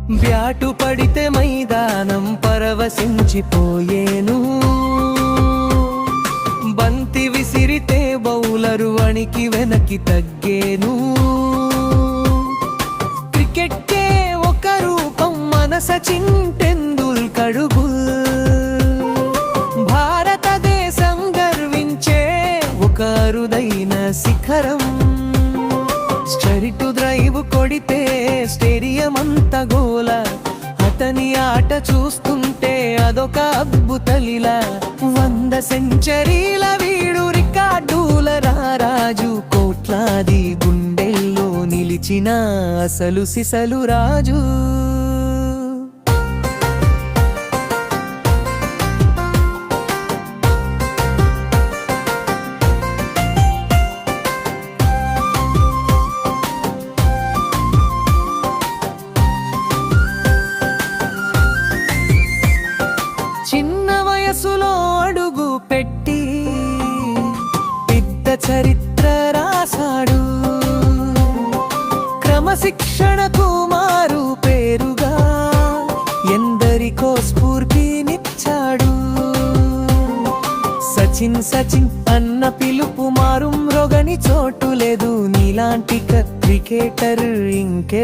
Bat పడితే మైదానం పరవశించిపోయేను, బంతి విసిరితే బౌలరు వణికి వెనక్కి తగ్గేను. క్రికెట్కే ఒక రూపం మన సచిన్ టెండూల్కర్. భారతదేశం గర్వించే ఒక అరుదైన శిఖరం. స్ట్రైట్ డ్రైవ్ కొడితే స్టేడియం అంతా గోల, అతని ఆట చూస్తుంటే అదొక అద్భుత లీల. 100 సెంచరీల వీడు రికార్డుల రారాజు, కోట్లాది గుండెల్లో నిలిచిన అసలు సిసలు రాజు. చిన్న వయసులో అడుగు పెట్టి పెద్ద చరిత్ర రాశాడు, క్రమశిక్షణకు మారు పేరుగా ఎందరికో స్ఫూర్తినిచ్చాడు. సచిన్ సచిన్ అన్న పిలుపు మారు మ్రోగని చోటు లేదు, నీలాంటి క్రికెటర్ ఇంకే